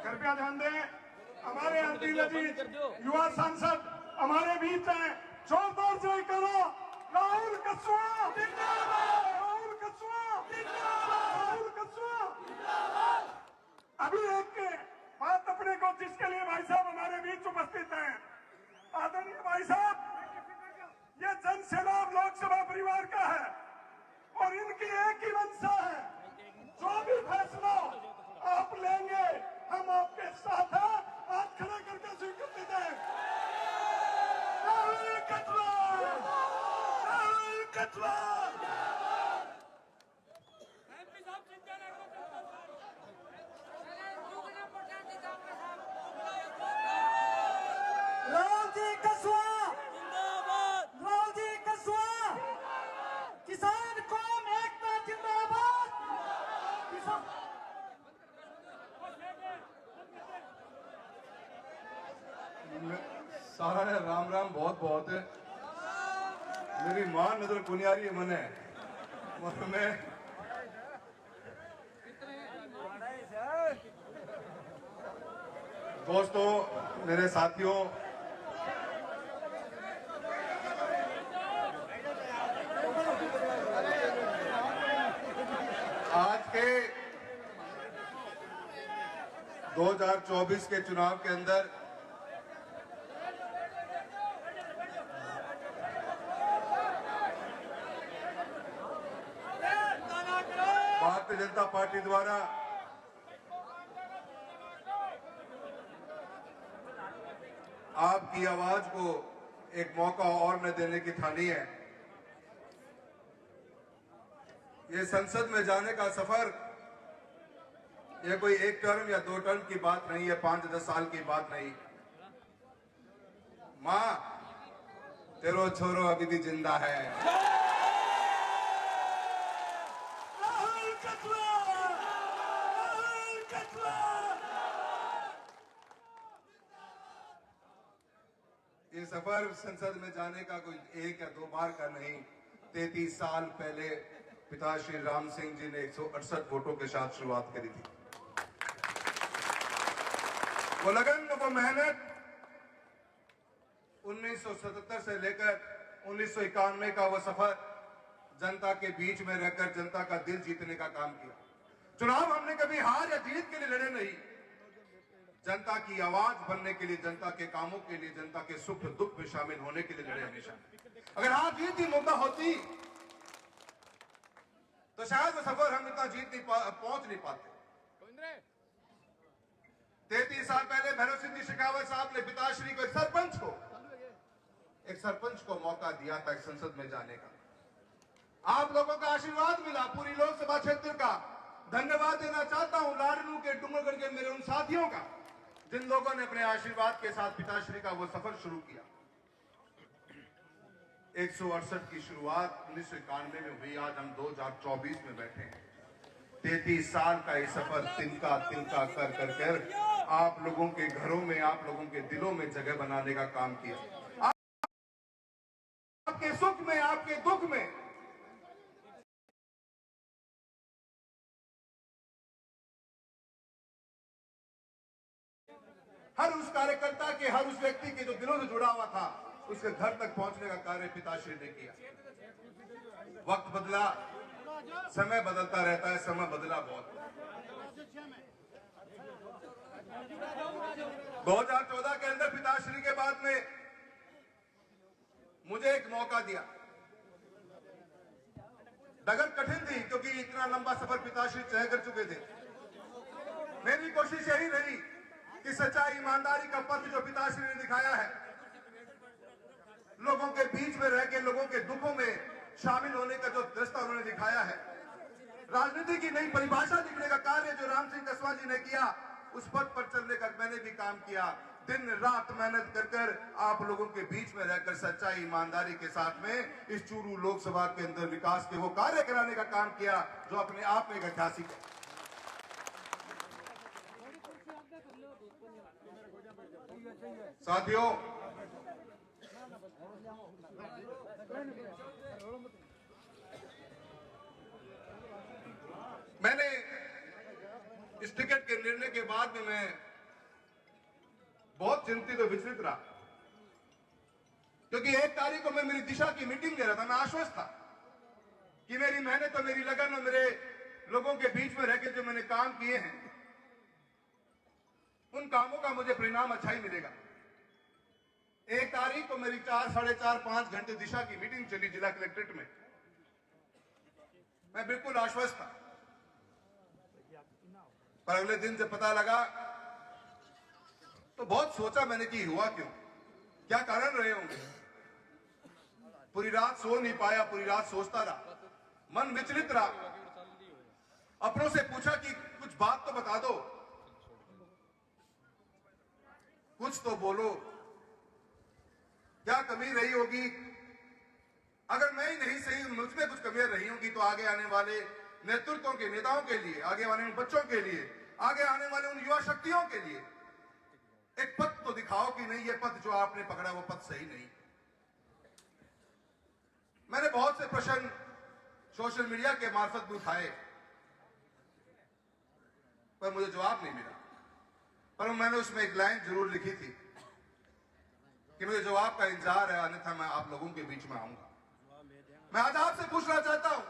कृपया ध्यान दें, हमारे एमपी नजीर युवा सांसद हमारे बीच हैं। जोरदार जय करो राहुल कस्वा जिंदाबाद, राहुल कस्वा जिंदाबाद, राहुल कस्वा जिंदाबाद। अभी एक बात अपने को जिसके लिए भाई साहब हमारे बीच उपस्थित हैं, आदरणीय भाई साहब, ये जन सैलाब लोकसभा परिवार का है और इनकी एक ही मंशा है, जो भी फैसला आप लेंगे हम आपके साथ हैं। हाथ खड़े करके स्वीकृति दें। राहुल कस्वा, राहुल कस्वा। राहुल जी कस्वा जिंदाबाद, राहुल जी कस्वा। किसान कौम एकता जिंदाबाद। सारा ने राम राम बहुत बहुत है। मेरी मां नजर कुनियारी मन है मैं दोस्तों, मेरे साथियों, आज के 2024 के चुनाव के अंदर भारतीय जनता पार्टी द्वारा आपकी आवाज को एक मौका और न देने की ठानी है। ये संसद में जाने का सफर ये कोई एक टर्म या दो टर्म की बात नहीं है, 5-10 साल की बात नहीं। मां तेरो छोरो अभी भी जिंदा है। ये सफर संसद में जाने का कोई एक या दो बार का नहीं, 33 साल पहले पिता श्री राम सिंह जी ने 168 वोटों के साथ शुरुआत करी थी। वो लगन, वो मेहनत 1977 से लेकर 1991 का वो सफर, जनता के बीच में रहकर जनता का दिल जीतने का काम किया। चुनाव हमने कभी हार या जीत के लिए लड़े नहीं, जनता की आवाज बनने के लिए, जनता के कामों के लिए, जनता के सुख दुख में शामिल होने के लिए लड़े हमेशा। अगर हार जीत ही मुद्दा होती तो शायद वो सफर हम इतना पहुंच नहीं पाते। 33 साल पहले भैरव सिंह जी शेखावत साहब ने पिताश्री को, एक सरपंच को मौका दिया था संसद में जाने का। आप लोगों का आशीर्वाद मिला, पूरी लोकसभा क्षेत्र का धन्यवाद देना चाहता हूं लाडनू के, डूंगरगढ़ के मेरे उन साथियों का, जिन लोगों ने अपने आशीर्वाद के साथ पिताश्री का वो सफर शुरू किया। 168 की शुरुआत 1991 में हुई, आज हम 2024 में बैठे हैं। 33 साल का ये सफर तिनका तिनका कर कर आप लोगों के घरों में, आप लोगों के दिलों में जगह बनाने का काम किया। आपके सुख में, आपके दुख में हर उस कार्यकर्ता के, हर उस व्यक्ति के जो दिलों से जुड़ा हुआ था, उसके घर तक पहुंचने का कार्य पिताश्री ने किया। वक्त बदला, समय बदलता रहता है, समय बदला बहुत। 2014 के अंदर पिताश्री के बाद में मुझे एक मौका दिया। डगर कठिन थी क्योंकि इतना लंबा सफर पिताश्री तय कर चुके थे। मेरी कोशिश यही रही कि सच्चाई, ईमानदारी का पथ जो पिताश्री ने दिखाया है, लोगों के बीच में रह के लोगों के दुखों में शामिल होने का जो रास्ता उन्होंने दिखाया है, राजनीति की नई परिभाषा लिखने का कार्य जो राम सिंह कस्वा जी ने किया, उस पथ पर चलने का मैंने भी काम किया। दिन रात मेहनत कर कर आप लोगों के बीच में रहकर सच्चाई, ईमानदारी के साथ में इस चूरू लोकसभा के अंदर विकास के वो कार्य कराने का काम किया जो अपने आप में एक ऐतिहासिक है। साथियों, मैंने इस टिकट के निर्णय के बाद में मैं बहुत चिंतित और विचलित रहा, क्योंकि 1 तारीख को मैं मेरी दिशा की मीटिंग ले रहा था। मैं आश्वस्त था कि मेरी मेहनत और मेरी लगन और मेरे लोगों के बीच में रहकर जो मैंने काम किए हैं, उन कामों का मुझे परिणाम अच्छा ही मिलेगा। 1 तारीख को मेरी 4, साढ़े 4, 5 घंटे दिशा की मीटिंग चली जिला कलेक्ट्रेट में। मैं बिल्कुल आश्वस्त था, पर अगले दिन जब पता लगा तो बहुत सोचा मैंने कि हुआ क्यों, क्या कारण रहे होंगे। पूरी रात सो नहीं पाया, पूरी रात सोचता रहा, मन विचलित रहा। अपनों से पूछा कि कुछ बात तो बता दो, कुछ तो बोलो, क्या कमी रही होगी। अगर मैं ही नहीं सही, मुझमें कुछ कमियां रही होंगी तो आगे आने वाले नेतृत्वों के, नेताओं के लिए, आगे आने वाले बच्चों के लिए, आगे आने वाले उन युवा शक्तियों के लिए एक पथ तो दिखाओ कि नहीं, ये पथ जो आपने पकड़ा वो पथ सही नहीं। मैंने बहुत से प्रश्न सोशल मीडिया के मार्फत भी उठाए, पर मुझे जवाब नहीं मिला। पर मैंने उसमें एक लाइन जरूर लिखी थी कि मुझे जवाब का इंतजार है, अन्यथा मैं आप लोगों के बीच में आऊंगा। मैं आज आपसे पूछना चाहता हूं,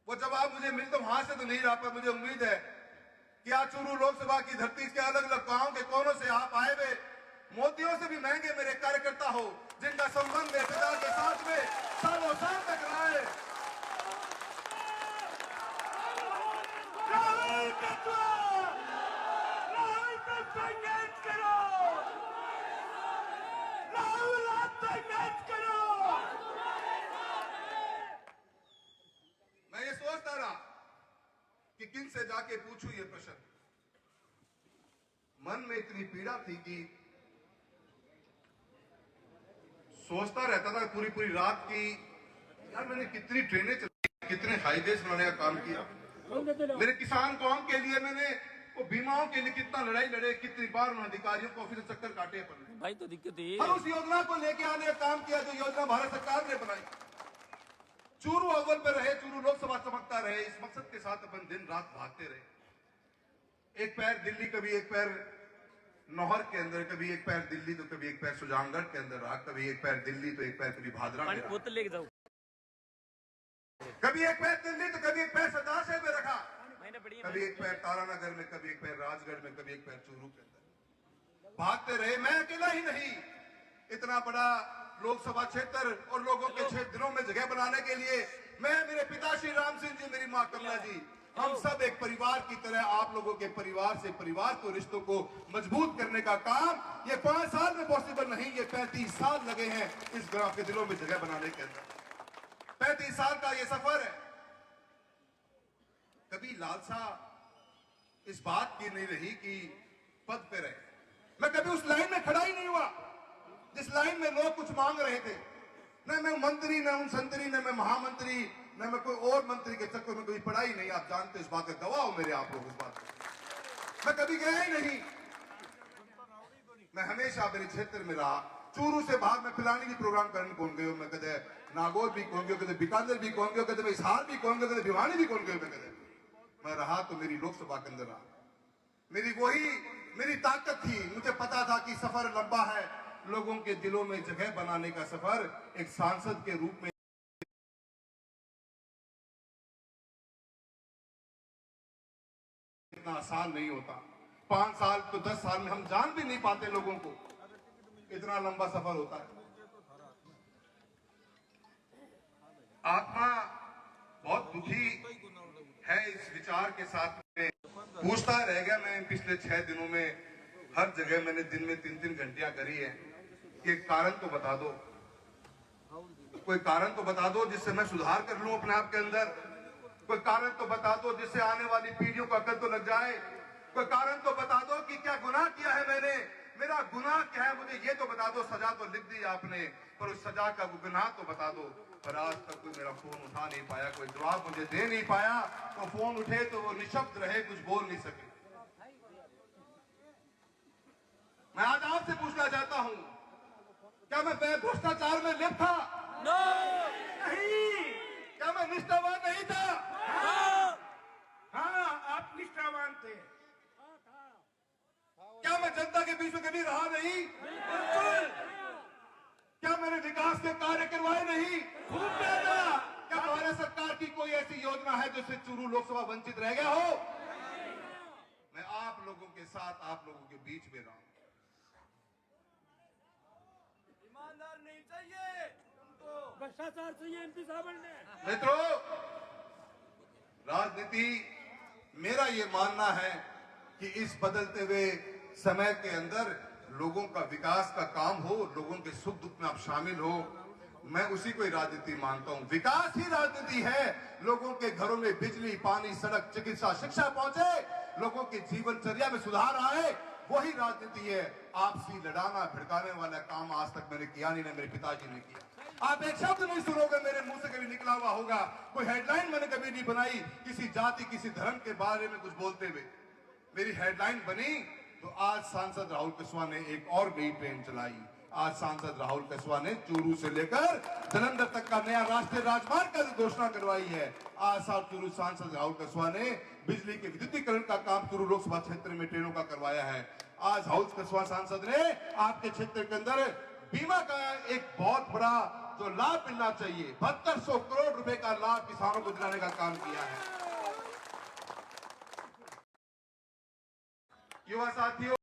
वो जवाब मुझे मिल तो वहां से तो नहीं रहा, पर मुझे उम्मीद है कि आज चूरू लोकसभा की धरती के अलग अलग गांव के कोनों से आप आए हुए मोतियों से भी महंगे मेरे कार्यकर्ता हो, जिनका संबंध मेरे पिता के साथ में सालों साल तक रहा है। राहुल कस्वा, राहुल का संघर्ष करो, राहुल आप संघर्ष करो। मैं ये सोचता रहा कि किन से जाके पूछूं ये प्रश्न। मन में इतनी पीड़ा थी कि सोचता रहता था पूरी पूरी रात की, यार मैंने कितनी ट्रेनें चलाई, कितने हाईवेज बनाने का काम किया, मेरे किसान कौम के लिए मैंने वो बीमाओं के लिए कितना लड़ाई लड़े, कितनी बार उन अधिकारियों को ऑफिस चक्कर काटे अपन भाई। तो दिक्कत ये और उस योजना को लेके आने का काम किया जो योजना भारत सरकार ने बनाई। चूरू अव्वल पे रहे, चूरू लोकसभा चमकता रहे, इस मकसद के साथ अपन दिन रात भागते रहे। एक पैर दिल्ली, कभी एक पैर नौहर के अंदर, कभी एक पैर दिल्ली तो कभी एक पैर सुजानगढ़ के अंदर रहा, कभी एक पैर दिल्ली तो एक पैर कभी भादरा में रहा, बोतल लेके जाओ। कभी एक पैर दिल्ली तो कभी एक पैर सरदार साहब में रखा, मैंने पढ़ी है। कभी एक पैर तारानगर में, कभी एक पैर राजगढ़ में, कभी एक पैर चूरू के अंदर भागते रहे। मैं अकेला ही नहीं, इतना बड़ा लोकसभा क्षेत्र और लोगों के क्षेत्रों में जगह बनाने के लिए मैं, मेरे पिता श्री राम सिंह जी, मेरी मां कमला जी, हम सब एक परिवार की तरह आप लोगों के परिवार से परिवार को, रिश्तों को मजबूत करने का काम ये 5 साल में पॉसिबल नहीं, ये 35 साल लगे हैं इस गांव के दिलों में जगह बनाने के अंदर। 35 साल का ये सफर है। कभी लालसा इस बात की नहीं रही कि पद पे रहे। मैं कभी उस लाइन में खड़ा ही नहीं हुआ जिस लाइन में लोग कुछ मांग रहे थे। न मैं मंत्री, न उन संतरी, न मैं महामंत्री, न मैं कोई और मंत्री के चक्कर में कभी पड़ा ही नहीं। आप जानते इस बात का गवाह हो मेरे, आप लोग इस बात का। मैं कभी गया ही नहीं, मैं हमेशा मेरे क्षेत्र में रहा। चूरू से बाहर मैं पिलानी की प्रोग्राम करने कौन गए, मैं कदे नागौर भी कौन गयो, कदे बीकानेर भी कौन गयो, कदे मैं हिसार भी कौन गयो, कदे भिवानी भी कौन गयो। मैं रहा तो मेरी लोकसभा के अंदर रहा। मेरी वही मेरी ताकत थी। मुझे पता था कि सफर लंबा है, लोगों के दिलों में जगह बनाने का सफर एक सांसद के रूप में इतना आसान नहीं होता। 5 साल तो 10 साल में हम जान भी नहीं पाते लोगों को, इतना लंबा सफर होता है। आत्मा बहुत दुखी है इस विचार के साथ में। पूछता रह गया मैं पिछले 6 दिनों में, हर जगह मैंने दिन में 3-3 घंटियां करी है कि कारण तो बता दो, कोई कारण तो बता दो जिससे मैं सुधार कर लूं अपने आप के अंदर। कोई कारण तो बता दो जिससे आने वाली पीढ़ियों को अकल तो लग जाए। कोई कारण तो बता दो कि क्या गुनाह किया है मैंने, मेरा गुनाह क्या है, मुझे ये तो बता दो। सजा तो लिख दी आपने, पर उस सजा का वो गुनाह तो बता दो। पर आज तक कोई मेरा फोन उठा नहीं पाया, कोई जवाब मुझे दे नहीं पाया। तो फोन उठे तो वो निशब्द रहे, कुछ बोल नहीं सके। मैं आज आपसे पूछना चाहता हूं क्या मैं भ्रष्टाचार में लिप्त था? नहीं। क्या मैं निष्ठावान नहीं था? हाँ, आप निष्ठावान थे। क्या मैं जनता के बीच में कभी रहा नहीं? बिल्कुल। क्या मैंने विकास के कार्य करवाए नहीं? खूब ज्यादा। क्या भारत सरकार की कोई ऐसी योजना है जिससे चूरू लोकसभा वंचित रह गया हो? मैं आप लोगों के साथ, आप लोगों के बीच में रहा हूं। ईमानदार नहीं चाहिए तुमको, भ्रष्टाचार चाहिए एमपी साहब ने। मित्रों, राजनीति, मेरा ये मानना है कि इस बदलते हुए समय के अंदर लोगों का विकास का काम हो, लोगों के सुख दुख में आप शामिल हो, मैं उसी को ही राजनीति मानता हूं। विकास ही राजनीति है। लोगों के घरों में बिजली, पानी, सड़क, चिकित्सा, शिक्षा पहुंचे, लोगों की जीवनचर्या में सुधार आए, वही राजनीति है। आपसी लड़ाना भिड़काने वाला काम आज तक मैंने किया नहीं, मेरे पिताजी ने किया। आप एक शब्द नहीं सुनोगे मेरे मुंह से कभी निकला हुआ होगा, कोई हेडलाइन मैंने कभी नहीं बनाई किसी जाति, किसी धर्म के बारे में कुछ बोलते हुए। मेरी हेडलाइन बनी तो आज सांसद राहुल कस्वा ने एक और नई ट्रेन चलाई। आज सांसद राहुल कस्वा ने चूरू से लेकर जालंधर तक का नया राष्ट्रीय राजमार्ग का घोषणा करवाई है। आज साहब चूरू सांसद राहुल कस्वा ने बिजली के विद्युतीकरण का काम चूरू लोकसभा क्षेत्र में ट्रेनों का करवाया है। आज राहुल कस्वा सांसद ने आपके क्षेत्र के अंदर बीमा का एक बहुत बड़ा जो लाभ मिलना चाहिए, 7200 करोड़ रुपए का लाभ किसानों को दिलाने का काम किया है। युवा साथियों,